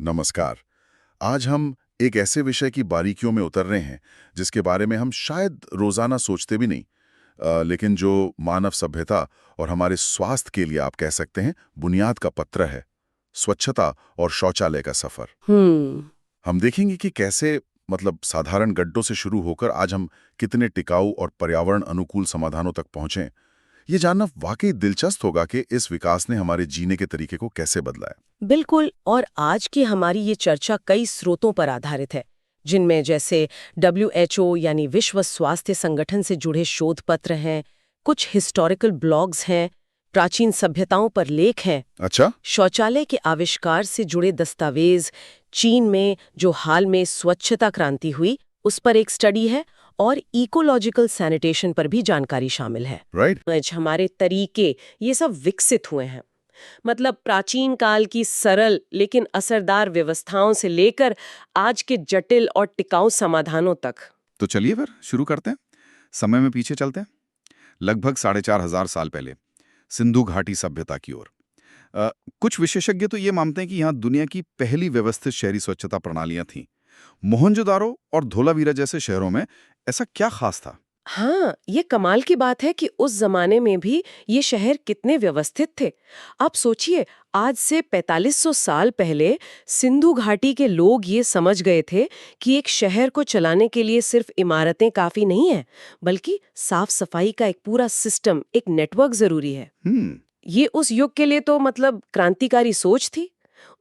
नमस्कार। आज हम एक ऐसे विषय की बारीकियों में उतर रहे हैं जिसके बारे में हम शायद रोजाना सोचते भी नहीं, लेकिन जो मानव सभ्यता और हमारे स्वास्थ्य के लिए आप कह सकते हैं बुनियाद का पत्र है, स्वच्छता और शौचालय का सफर। हम्म। हम देखेंगे कि कैसे साधारण गड्ढों से शुरू होकर आज हम कितने टिकाऊ और पर्यावरण अनुकूल समाधानों तक पहुंचे। ये जानना वाकई दिलचस्प होगा कि इस विकास ने हमारे जीने के तरीके को कैसे बदला है। बिल्कुल। और आज की हमारी ये चर्चा कई स्रोतों पर आधारित है, जिनमें जैसे WHO यानी विश्व स्वास्थ्य संगठन से जुड़े शोध पत्र हैं, कुछ हिस्टोरिकल ब्लॉग्स हैं, प्राचीन सभ्यताओं पर लेख हैं, अच्छा। शौचालय के आविष्कार से जुड़े दस्तावेज, चीन में जो हाल में स्वच्छता क्रांति हुई उस पर एक स्टडी है, और इकोलॉजिकल सैनिटेशन पर भी जानकारी शामिल है। राइट। आज हमारे तरीके ये सब विकसित हुए हैं, मतलब प्राचीन काल की सरल लेकिन असरदार व्यवस्थाओं से लेकर आज के जटिल और टिकाऊ समाधानों तक। तो चलिए फिर शुरू करते हैं। समय में पीछे चलते हैं, लगभग 4,500 साल पहले सिंधु घाटी सभ्यता की ओर। कुछ विशेषज्ञ तो ये मानते हैं कि यहाँ दुनिया की पहली व्यवस्थित शहरी स्वच्छता प्रणालियां थीं। मोहनजोदारो और धोलावीरा जैसे शहरों में ऐसा क्या खास था? हाँ, ये कमाल की बात है कि उस जमाने में भी ये शहर कितने व्यवस्थित थे। आप सोचिए, आज से 4500 साल पहले सिंधु घाटी के लोग ये समझ गए थे कि एक शहर को चलाने के लिए सिर्फ इमारतें काफी नहीं है, बल्कि साफ सफाई का एक पूरा सिस्टम, एक नेटवर्क जरूरी है। ये उस युग के लिए तो क्रांतिकारी सोच थी।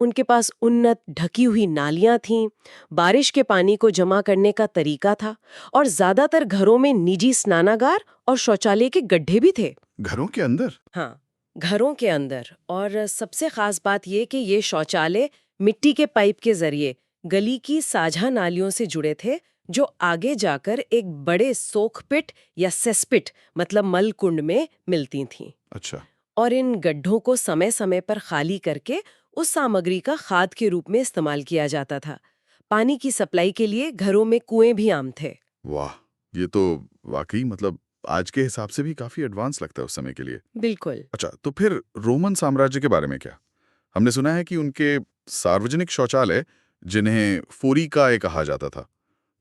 उनके पास उन्नत ढकी हुई नालियां थीं, बारिश के पानी को जमा करने का तरीका था, और ज्यादातर घरों में निजी स्नानागार और शौचालय के गड्ढे भी थे। घरों के अंदर? हाँ, घरों के अंदर। और सबसे खास बात ये कि ये शौचालय मिट्टी के पाइप के जरिए गली की साझा नालियों से जुड़े थे, जो आगे जाकर एक बड़े सोखपिट या सेसपिट मल कुंड में मिलती थीं। अच्छा। और इन गड्ढों को समय समय पर खाली करके उस सामग्री का खाद के रूप में इस्तेमाल किया जाता था। पानी की सप्लाई के लिए घरों में कुएं भी आम थे। वाह, ये तो वाकई आज के हिसाब से भी काफी एडवांस लगता है उस समय के लिए। बिल्कुल। अच्छा, तो फिर रोमन साम्राज्य के बारे में क्या? हमने सुना है कि उनके सार्वजनिक शौचालय, जिन्हें फोरिकाए कहा जाता था,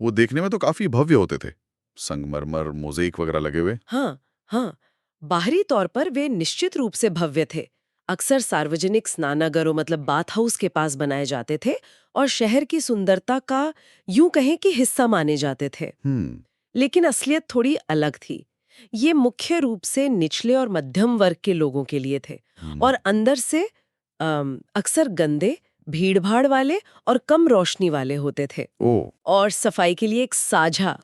वो देखने में तो काफी भव्य होते थे, संगमरमर मोज़ेक वगैरह लगे हुए। हाँ हाँ, बाहरी तौर पर वे निश्चित रूप से भव्य थे। अक्सर सार्वजनिक स्नानागारों बाथ हाउस के पास बनाए जाते थे, और शहर की सुंदरता का यूं कहें कि हिस्सा माने जाते थे। लेकिन असलियत थोड़ी अलग थी। ये मुख्य रूप से निचले और मध्यम वर्ग के लोगों के लिए थे, और अंदर से अक्सर गंदे, भीड़भाड़ वाले और कम रोशनी वाले होते थे। और सफाई के लिए एक साझा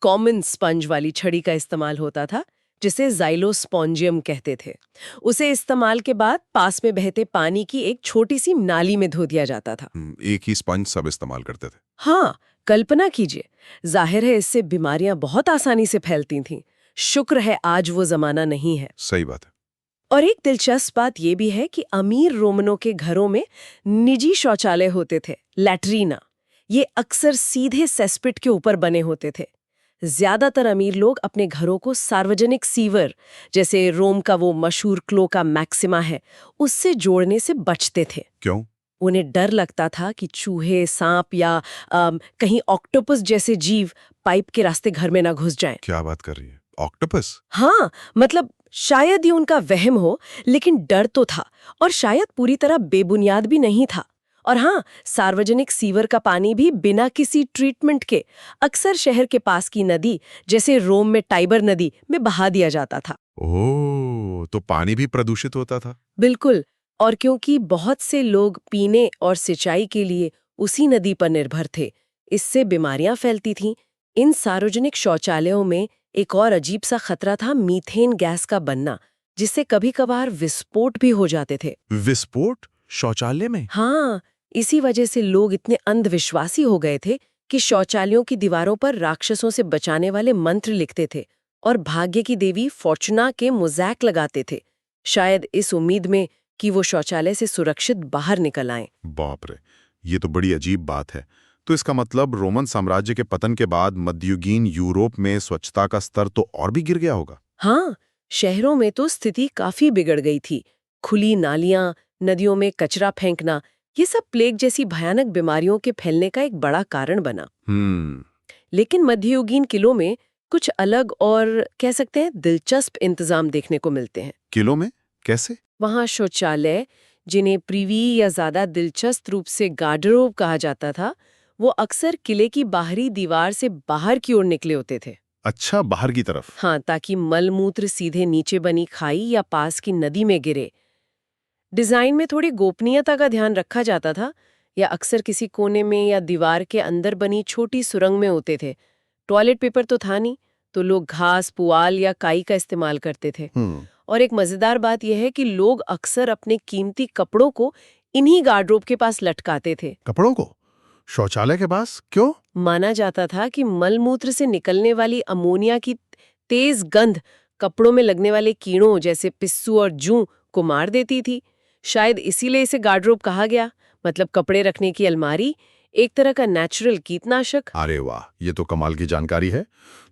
कॉमन स्पंज वाली छड़ी का इस्तेमाल होता था, जिसे ज़ाइलोस्पोंजियम कहते थे। उसे इस्तेमाल के बाद पास में बहते पानी की एक छोटी सी नाली में धो दिया जाता था। एक ही स्पंज सब इस्तेमाल करते थे। हाँ, कल्पना कीजिए। जाहिर है इससे बीमारियां बहुत आसानी से फैलती थीं। शुक्र है आज वो जमाना नहीं है। सही बात है। और एक दिलचस्प बात यह भी है कि अमीर रोमनों के घरों में निजी शौचालय होते थे, लैट्रीना। ये अक्सर सीधे सेसपिट के ऊपर बने होते थे। ज्यादातर अमीर लोग अपने घरों को सार्वजनिक सीवर, जैसे रोम का वो मशहूर क्लोका मैक्सिमा है, उससे जोड़ने से बचते थे। क्यों? उन्हें डर लगता था कि चूहे, सांप या कहीं ऑक्टोपस जैसे जीव पाइप के रास्ते घर में ना घुस जाएं। क्या बात कर रही है? ऑक्टोपस? हाँ, शायद ये उनका वहम हो, लेकिन डर तो था, और शायद पूरी तरह बेबुनियाद भी नहीं था। और हाँ, सार्वजनिक सीवर का पानी भी बिना किसी ट्रीटमेंट के अक्सर शहर के पास की नदी, जैसे रोम में टाइबर नदी, में बहा दिया जाता था। ओह, तो पानी भी प्रदूषित होता था? बिल्कुल। और क्योंकि बहुत से लोग पीने और सिंचाई के लिए उसी नदी पर निर्भर थे, इससे बीमारियां फैलती थीं। इन सार्वजनिक शौचालयों में एक और अजीब सा खतरा था, मीथेन गैस का बनना, जिससे कभी-कभार विस्फोट भी हो जाते थे। विस्फोट शौचालय में? हाँ, इसी वजह से लोग इतने अंधविश्वासी हो गए थे कि शौचालयों की दीवारों पर राक्षसों से बचाने वाले मंत्र लिखते थे, और भाग्य की देवी फॉर्चुना के मोज़ैक लगाते थे, शायद इस उम्मीद में कि वो शौचालय से सुरक्षित बाहर निकल आएं। बाप रे, ये तो बड़ी अजीब बात है। तो इसका मतलब रोमन साम्राज्य के पतन के बाद मध्ययुगीन यूरोप में स्वच्छता का स्तर तो और भी गिर गया होगा। हाँ, शहरों में तो स्थिति काफी बिगड़ गई थी। खुली नालियां, नदियों में कचरा फेंकना, ये सब प्लेग जैसी भयानक बीमारियों के फैलने का एक बड़ा कारण बना। लेकिन मध्ययुगीन किलों में कुछ अलग और कह सकते हैं दिलचस्प इंतजाम देखने को मिलते हैं। किलों में कैसे? वहाँ शौचालय, जिन्हें प्रीवी या ज्यादा दिलचस्प रूप से गार्डरोब कहा जाता था, वो अक्सर किले की बाहरी दीवार से बाहर की ओर निकले होते थे। अच्छा, बाहर की तरफ। हाँ, ताकि मलमूत्र सीधे नीचे बनी खाई या पास की नदी में गिरे। डिजाइन में थोड़ी गोपनीयता का ध्यान रखा जाता था, या अक्सर किसी कोने में या दीवार के अंदर बनी छोटी सुरंग में होते थे। टॉयलेट पेपर तो था नहीं, तो लोग घास, पुआल या काई का इस्तेमाल करते थे। और एक मजेदार बात यह है कि लोग अक्सर अपने कीमती कपड़ों को इन्हीं गार्डरोब के पास लटकाते थे। कपड़ों को शौचालय के पास क्यों? माना जाता था कि मलमूत्र से निकलने वाली अमोनिया की तेज गंध कपड़ों में लगने वाले कीड़ों जैसे पिस्सू और जूं को मार देती थी। शायद इसीलिए इसे गार्डरोब कहा गया, मतलब कपड़े रखने की अलमारी, एक तरह का नेचुरल कीटनाशक। अरे वाह, ये तो कमाल की जानकारी है।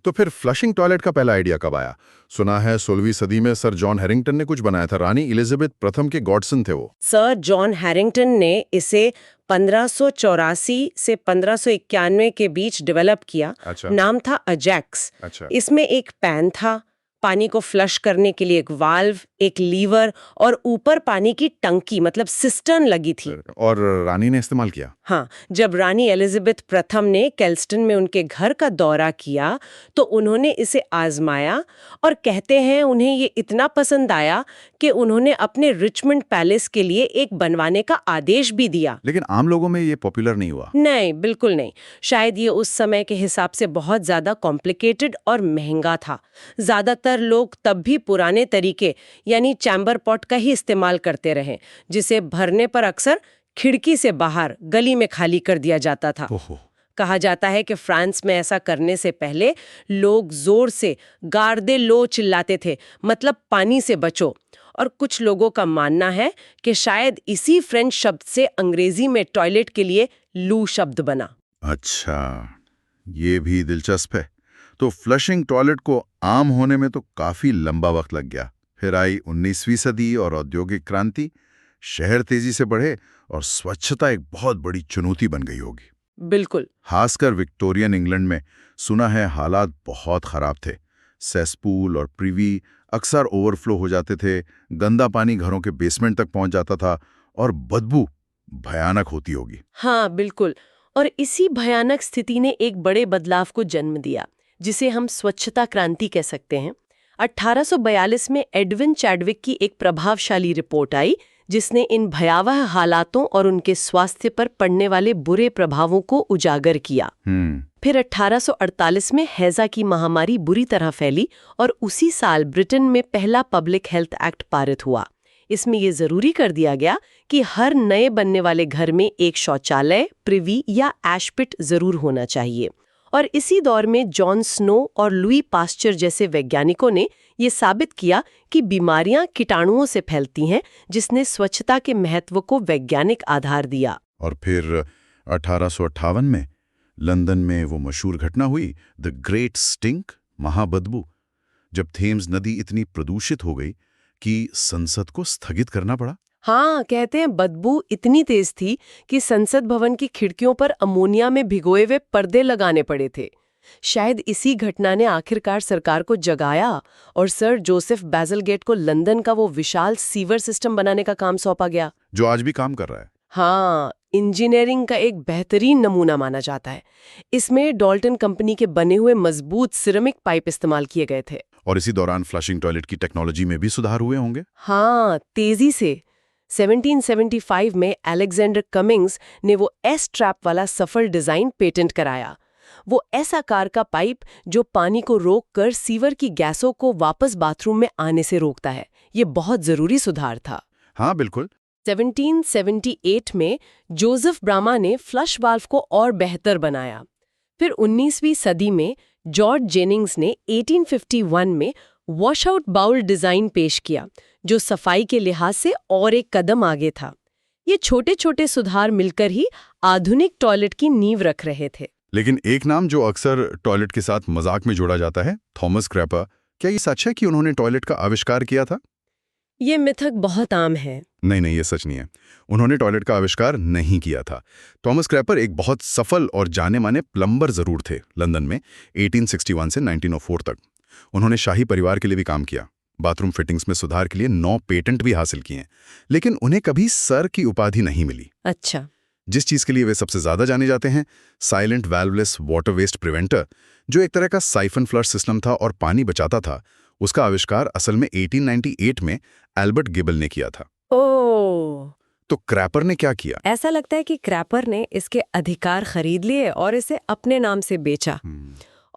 तो फिर फ्लशिंग टॉयलेट का पहला आइडिया कब आया? सुना है 16वीं सदी में सर जॉन हैरिंगटन ने कुछ बनाया था। रानी एलिजाबेथ प्रथम के गॉडसन थे वो। सर जॉन हैरिंगटन ने इसे 1584 से 1591 के बीच डेवलप किया। अच्छा। नाम था अजैक्स। अच्छा। इसमें एक पैन था, पानी को फ्लश करने के लिए एक वाल्व, एक लीवर और ऊपर पानी की टंकी मतलब सिस्टर्न लगी थी। और रानी ने इस्तेमाल किया? हाँ, जब रानी एलिजाबेथ प्रथम ने केल्स्टन में उनके घर का दौरा किया तो उन्होंने इसे आजमाया और कहते हैं उन्हें ये इतना पसंद आया कि उन्होंने अपने रिचमंड पैलेस के लिए एक बनवाने का आदेश भी दिया। लेकिन आम लोगों में ये पॉपुलर नहीं हुआ? नहीं, बिल्कुल नहीं। शायद ये उस समय के हिसाब से बहुत ज्यादा कॉम्प्लिकेटेड और महंगा था। ज्यादातर लोग तब भी पुराने तरीके यानी चैम्बर पॉट का ही इस्तेमाल करते रहे, जिसे भरने पर अक्सर खिड़की से बाहर गली में खाली कर दिया जाता था। कहा जाता है कि फ्रांस में ऐसा करने से पहले लोग जोर से गार्दे लो चिल्लाते थे, मतलब पानी से बचो। और कुछ लोगों का मानना है कि शायद इसी फ्रेंच शब्द से अंग्रेजी में टॉयलेट के लिए लू शब्द बना। अच्छा, ये भी दिलचस्प है। तो फ्लशिंग टॉयलेट को आम होने में तो काफी लंबा वक्त लग गया। फिर आई 19वीं सदी और औद्योगिक क्रांति। शहर तेजी से बढ़े और स्वच्छता एक बहुत बड़ी चुनौती बन गई होगी। बिल्कुल। खासकर विक्टोरियन इंग्लैंड में सुना है हालात बहुत खराब थे। सेसपूल और प्रीवी अक्सर ओवरफ्लो हो जाते थे, गंदा पानी घरों के बेसमेंट तक पहुंच जाता था और बदबू भयानक होती होगी। हाँ, बिल्कुल। और इसी भयानक स्थिति ने एक बड़े बदलाव को जन्म दिया, जिसे हम स्वच्छता क्रांति कह सकते हैं। 1842 में एडविन चैडविक की एक प्रभावशाली रिपोर्ट आई, जिसने इन भयावह हालातों और उनके स्वास्थ्य पर पड़ने वाले बुरे प्रभावों को उजागर किया। फिर 1848 में हैजा की महामारी बुरी तरह फैली और उसी साल ब्रिटेन में पहला पब्लिक हेल्थ एक्ट पारित हुआ। इसमें यह जरूरी कर दिया गया कि हर नए बनने वाले घर में एक शौचालय, प्रिवी या एशपिट जरूर होना चाहिए। और इसी दौर में जॉन स्नो और लुई पास्चर जैसे वैज्ञानिकों ने ये साबित किया कि बीमारियां कीटाणुओं से फैलती हैं, जिसने स्वच्छता के महत्व को वैज्ञानिक आधार दिया। और फिर 1858 में लंदन में वो मशहूर घटना हुई, द ग्रेट स्टिंक, महाबदबू, जब थेम्स नदी इतनी प्रदूषित हो गई कि संसद को स्थगित करना पड़ा। हाँ, कहते हैं बदबू इतनी तेज थी कि संसद भवन की खिड़कियों पर अमोनिया में भिगोए हुए पर्दे लगाने पड़े थे। शायद इसी घटना ने आखिरकार सरकार को जगाया और सर जोसेफ बैज़लगेट को लंदन का वो विशाल सीवर सिस्टम बनाने का काम सौंपा गया, जो आज भी काम कर रहा है। हाँ, इंजीनियरिंग का एक बेहतरीन नमूना माना जाता है। इसमें डॉल्टन कंपनी के बने हुए मजबूत सिरेमिक पाइप इस्तेमाल किए गए थे। और इसी दौरान फ्लशिंग टॉयलेट की टेक्नोलॉजी में भी सुधार हुए होंगे। हाँ, तेजी से। 1775 में अलेक्जेंडर कमिंग्स ने वो एस ट्रैप वाला सफल डिजाइन पेटेंट कराया। वो ऐसा आकार का पाइप जो पानी को रोककर सीवर की गैसों को वापस बाथरूम में आने से रोकता है। ये बहुत जरूरी सुधार था। हाँ, बिल्कुल। 1778 में जोसेफ ब्रामा ने फ्लश वाल्व को और बेहतर बनाया। फिर 19वीं सदी में जॉर्ज जेनिंग्स ने 1851 में वॉशआउट बाउल डिजाइन पेश किया, जो सफाई के लिहाज से और एक कदम आगे था। ये छोटे छोटे सुधार मिलकर ही आधुनिक टॉयलेट की नींव रख रहे थे। लेकिन एक नाम जो अक्सर टॉयलेट के साथ मजाक में जोड़ा जाता है, थॉमस क्रेपर। क्या ये सच है कि उन्होंने टॉयलेट का आविष्कार किया था? ये मिथक बहुत आम है। नहीं, ये सच नहीं है। उन्होंने टॉयलेट का आविष्कार नहीं किया था। थॉमस क्रैपर एक बहुत सफल और जाने माने प्लम्बर जरूर थे लंदन में 1861 से 1904 तक। उन्होंने शाही परिवार के लिए भी काम किया, बाथरूम फिटिंग्स में सुधार के लिए 9 पेटेंट भी हासिल किए, लेकिन उन्हें कभी सर की उपाधि नहीं मिली। अच्छा। जिस चीज के लिए वे सबसे ज्यादा जाने जाते हैं, साइलेंट वाल्वलेस वाटर वेस्ट प्रिवेंटर, जो एक तरह का साइफन फ्लश सिस्टम था और पानी बचाता था, उसका आविष्कार असल में 1898 में एल्बर्ट गिबल ने किया था। ओह, तो क्रैपर ने क्या किया? ऐसा लगता है कि क्रैपर ने इसके अधिकार खरीद लिए और इसे अपने नाम से बेचा।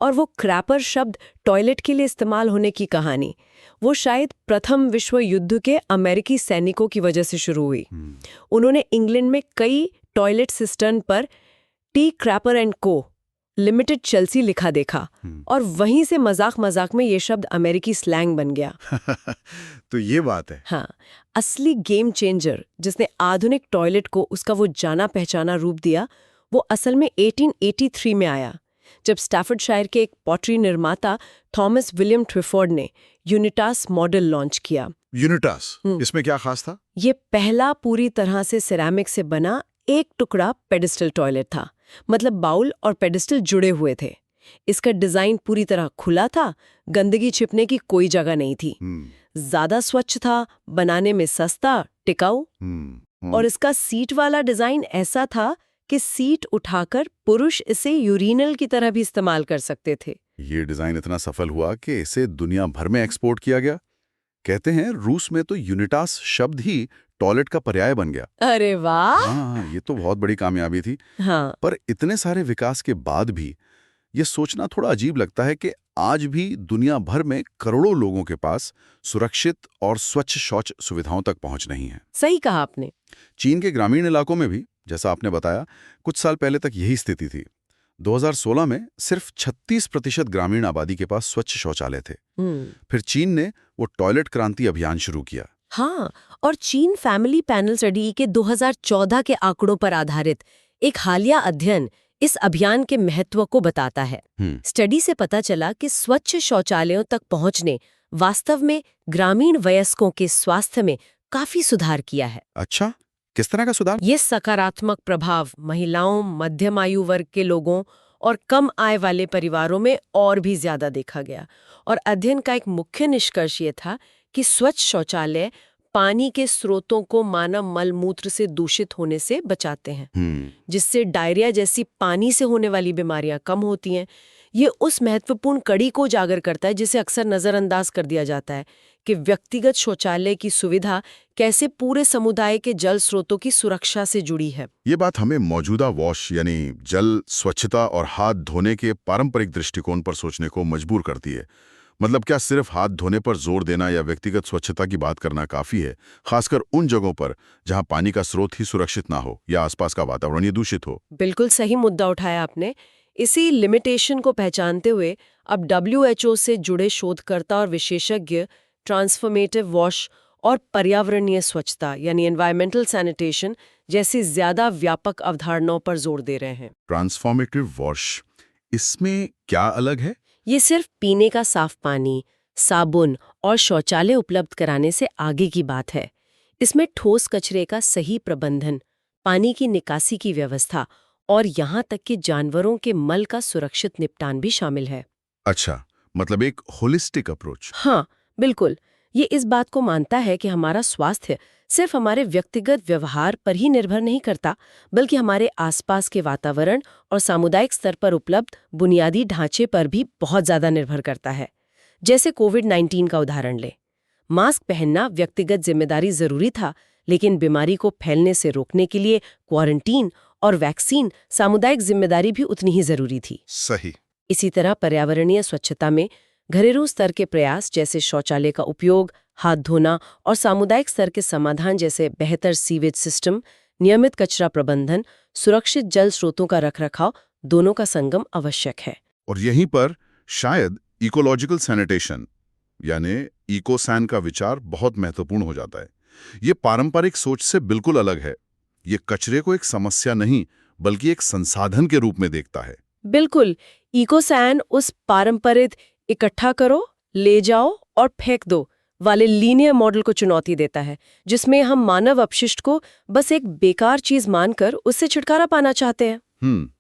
और वो क्रैपर शब्द टॉयलेट के लिए इस्तेमाल होने की कहानी, वो शायद प्रथम विश्व युद्ध के अमेरिकी सैनिकों की वजह से शुरू हुई। उन्होंने इंग्लैंड में कई टॉयलेट सिस्टर्न पर टी क्रैपर एंड को लिमिटेड चेल्सी लिखा देखा, और वहीं से मजाक मजाक में ये शब्द अमेरिकी स्लैंग बन गया। तो ये बात है। हाँ, असली गेम चेंजर जिसने आधुनिक टॉयलेट को उसका वो जाना पहचाना रूप दिया, वो असल में 1883 में आया, जब स्टैफर्डशायर के एक पॉटरी निर्माता थॉमस विलियम ट्विफोर्ड ने यूनिटास मॉडल लॉन्च किया। यूनिटास, इसमें क्या खास था? ये पहला पूरी तरह से सिरेमिक से बना एक टुकड़ा पेडिस्टल टॉयलेट था, मतलब बाउल और पेडिस्टल जुड़े हुए थे। इसका डिजाइन पूरी तरह खुला था, गंदगी छिपने की कोई जगह नहीं थी, ज्यादा स्वच्छ था, बनाने में सस्ता, टिकाऊ, और इसका सीट वाला डिजाइन ऐसा था कि सीट उठाकर पुरुष इसे यूरिनल की तरह भी इस्तेमाल कर सकते थे। ये डिजाइन इतना सफल हुआ कि इसे दुनिया भर में एक्सपोर्ट किया गया। कहते हैं रूस में तो यूनिटास शब्द ही टॉयलेट का पर्याय बन गया। अरे वाह! हाँ, ये तो बहुत बड़ी कामयाबी थी। हाँ, पर इतने सारे विकास के बाद भी ये सोचना थोड़ा अजीब लगता है कि आज भी दुनिया भर में करोड़ों लोगों के पास सुरक्षित और स्वच्छ शौच सुविधाओं तक पहुंच नहीं है। सही कहा आपने। चीन के ग्रामीण इलाकों में भी, जैसा आपने बताया, कुछ साल पहले तक यही स्थिति थी। 2016 में सिर्फ 36% ग्रामीण आबादी के पास स्वच्छ शौचालय थे। फिर चीन ने वो टॉयलेट क्रांति अभियान शुरू किया। हाँ, और चीन फैमिली पैनल स्टडी के 2014 के आंकड़ों पर आधारित एक हालिया अध्ययन इस अभियान के महत्व को बताता है। स्टडी से पता चला कि स्वच्छ शौचालयों तक पहुंचने वास्तव में ग्रामीण वयस्कों के स्वास्थ्य में काफी सुधार किया है। अच्छा, किस तरह का सुधार? ये सकारात्मक प्रभाव महिलाओं, मध्यम आयु वर्ग के लोगों और कम आय वाले परिवारों में और भी ज्यादा देखा गया। और अध्ययन का एक मुख्य निष्कर्ष ये था कि स्वच्छ शौचालय पानी के स्रोतों को मानव मल मूत्र से दूषित होने से बचाते हैं, जिससे डायरिया जैसी पानी से होने वाली बीमारियां कम होती हैं। ये उस महत्वपूर्ण कड़ी को उजागर करता है जिसे अक्सर नजरअंदाज कर दिया जाता है कि व्यक्तिगत शौचालय की सुविधा कैसे पूरे समुदाय के जल स्रोतों की सुरक्षा से जुड़ी है। ये बात हमें मौजूदा वॉश यानी जल स्वच्छता और हाथ धोने के पारंपरिक दृष्टिकोण पर सोचने को मजबूर करती है। मतलब क्या सिर्फ हाथ धोने पर जोर देना या व्यक्तिगत स्वच्छता की बात करना काफी है, खासकर उन जगहों पर जहां पानी का स्रोत ही सुरक्षित ना हो या आसपास का वातावरण ही दूषित हो? बिल्कुल सही मुद्दा उठाया आपने। इसी लिमिटेशन को पहचानते हुए अब WHO से जुड़े शोधकर्ता और विशेषज्ञ ट्रांसफॉर्मेटिव वॉश और पर्यावरणीय स्वच्छता यानी एनवायरमेंटल सैनिटेशन जैसी ज्यादा व्यापक अवधारणाओं पर जोर दे रहे हैं। ट्रांसफॉर्मेटिव वॉश, इसमें क्या अलग है? ये सिर्फ पीने का साफ पानी, साबुन और शौचालय उपलब्ध कराने से आगे की बात है। इसमें ठोस कचरे का सही प्रबंधन, पानी की निकासी की व्यवस्था और यहाँ तक कि जानवरों के मल का सुरक्षित निपटान भी शामिल है। अच्छा, मतलब एक होलिस्टिक अप्रोच। हाँ, बिल्कुल। ये इस बात को मानता है कि हमारा स्वास्थ्य सिर्फ हमारे व्यक्तिगत व्यवहार पर ही निर्भर नहीं करता, बल्कि हमारे आसपास के वातावरण और सामुदायिक स्तर पर उपलब्ध बुनियादी ढांचे पर भी बहुत ज्यादा निर्भर करता है। जैसे कोविड-19 का उदाहरण ले। मास्क पहनना व्यक्तिगत जिम्मेदारी जरूरी था, लेकिन बीमारी को फैलने से रोकने के लिए क्वारंटीन और वैक्सीन सामुदायिक जिम्मेदारी भी उतनी ही जरूरी थी। सही। इसी तरह पर्यावरणीय स्वच्छता में घरेलू स्तर के प्रयास जैसे शौचालय का उपयोग, हाथ धोना और सामुदायिक स्तर के समाधान जैसे बेहतर सीवेज सिस्टम, नियमित कचरा प्रबंधन, सुरक्षित जल स्रोतों का रखरखाव, दोनों का संगम आवश्यक है। और यहीं पर शायद इकोलॉजिकल सैनिटेशन यानी इकोसैन का विचार बहुत महत्वपूर्ण हो जाता है। ये पारंपरिक सोच से बिल्कुल अलग है। ये कचरे को एक समस्या नहीं बल्कि एक संसाधन के रूप में देखता है। बिल्कुल, इकोसैन उस पारंपरिक इकट्ठा करो, ले जाओ और फेंक दो वाले लीनियर मॉडल को चुनौती देता है, जिसमें हम मानव अपशिष्ट को बस एक बेकार चीज मानकर उससे छुटकारा पाना चाहते हैं।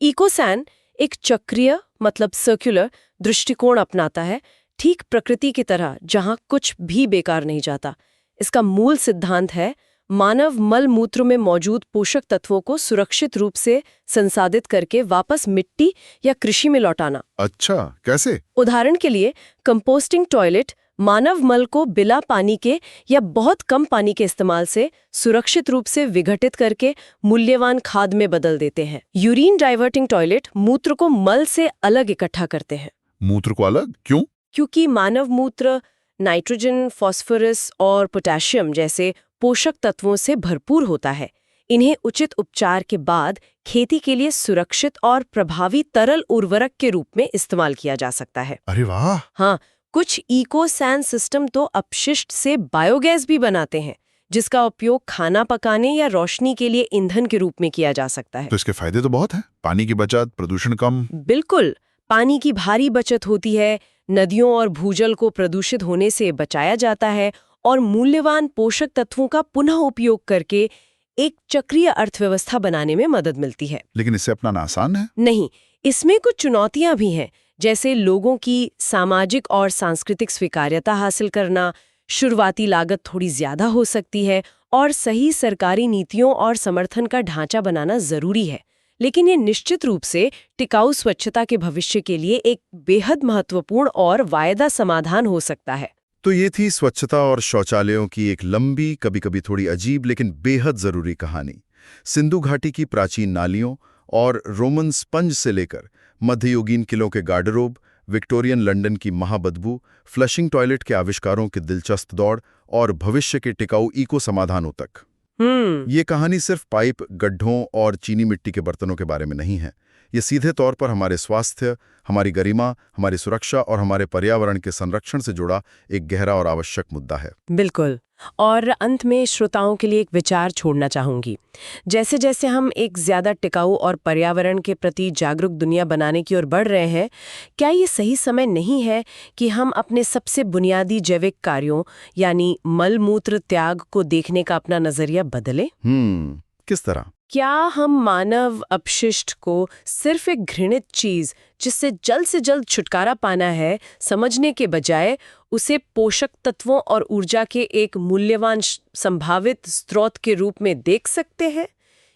इकोसैन एक चक्रीय मतलब सर्कुलर दृष्टिकोण अपनाता है, ठीक प्रकृति की तरह, जहां कुछ भी बेकार नहीं जाता। इसका मूल सिद्धांत है मानव मल मूत्र में मौजूद पोषक तत्वों को सुरक्षित रूप से संसाधित करके वापस मिट्टी या कृषि में लौटाना। अच्छा, कैसे? उदाहरण के लिए कंपोस्टिंग टॉयलेट मानव मल को बिना पानी के या बहुत कम पानी के इस्तेमाल से सुरक्षित रूप से विघटित करके मूल्यवान खाद में बदल देते हैं। यूरिन डाइवर्टिंग टॉयलेट मूत्र को मल से अलग इकट्ठा करते हैं। मूत्र को अलग क्यों? क्योंकि मानव मूत्र नाइट्रोजन, फास्फोरस और पोटेशियम जैसे पोषक तत्वों से भरपूर होता है। इन्हें उचित उपचार के बाद खेती के लिए सुरक्षित और प्रभावी तरल उर्वरक के रूप में इस्तेमाल किया जा सकता है। अरे वाह! हाँ, कुछ इकोसैन सिस्टम तो अपशिष्ट से बायोगैस भी बनाते हैं, जिसका उपयोग खाना पकाने या रोशनी के लिए ईंधन के रूप में किया जा सकता है। तो इसके फायदे तो बहुत हैं। पानी की बचत, प्रदूषण कम। बिल्कुल, पानी की भारी बचत होती है, नदियों और भूजल को प्रदूषित होने से बचाया जाता है और मूल्यवान पोषक तत्वों का पुनः उपयोग करके एक चक्रीय अर्थव्यवस्था बनाने में मदद मिलती है। लेकिन इसे अपनाना आसान है? नहीं, इसमें कुछ चुनौतियां भी हैं, जैसे लोगों की सामाजिक और सांस्कृतिक स्वीकार्यता हासिल करना, शुरुआती लागत थोड़ी ज्यादा हो सकती है और सही सरकारी नीतियों और समर्थन का ढांचा बनाना जरूरी है। लेकिन ये निश्चित रूप से टिकाऊ स्वच्छता के भविष्य के लिए एक बेहद महत्वपूर्ण और वायदा समाधान हो सकता है। तो ये थी स्वच्छता और शौचालयों की एक लंबी, कभी-कभी थोड़ी अजीब लेकिन बेहद जरूरी कहानी। सिंधु घाटी की प्राचीन नालियों और रोमन स्पंज से लेकर मध्ययुगीन किलों के गार्डरोब, विक्टोरियन लंदन की महाबदबू, फ्लशिंग टॉयलेट के आविष्कारों की दिलचस्प दौड़ और भविष्य के टिकाऊ इको समाधानों तक। ये कहानी सिर्फ पाइप, गड्ढों और चीनी मिट्टी के बर्तनों के बारे में नहीं है। ये सीधे तौर पर हमारे स्वास्थ्य, हमारी गरिमा, हमारी सुरक्षा और हमारे पर्यावरण के संरक्षण से जुड़ा एक गहरा और आवश्यक मुद्दा है। बिल्कुल। और अंत में श्रोताओं के लिए एक विचार छोड़ना चाहूंगी। जैसे जैसे हम एक ज्यादा टिकाऊ और पर्यावरण के प्रति जागरूक दुनिया बनाने की ओर बढ़ रहे हैं, क्या ये सही समय नहीं है कि हम अपने सबसे बुनियादी जैविक कार्यों यानी मल मूत्र त्याग को देखने का अपना नजरिया बदलें? किस तरह? क्या हम मानव अपशिष्ट को सिर्फ एक घृणित चीज जिससे जल्द से जल्द छुटकारा पाना है समझने के बजाय उसे पोषक तत्वों और ऊर्जा के एक मूल्यवान संभावित स्रोत के रूप में देख सकते हैं?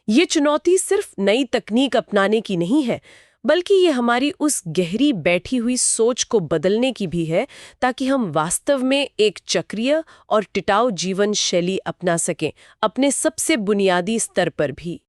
ये चुनौती सिर्फ नई तकनीक अपनाने की नहीं है, बल्कि ये हमारी उस गहरी बैठी हुई सोच को बदलने की भी है, ताकि हम वास्तव में एक चक्रीय और टिकाऊ जीवन शैली अपना सकें, अपने सबसे बुनियादी स्तर पर भी।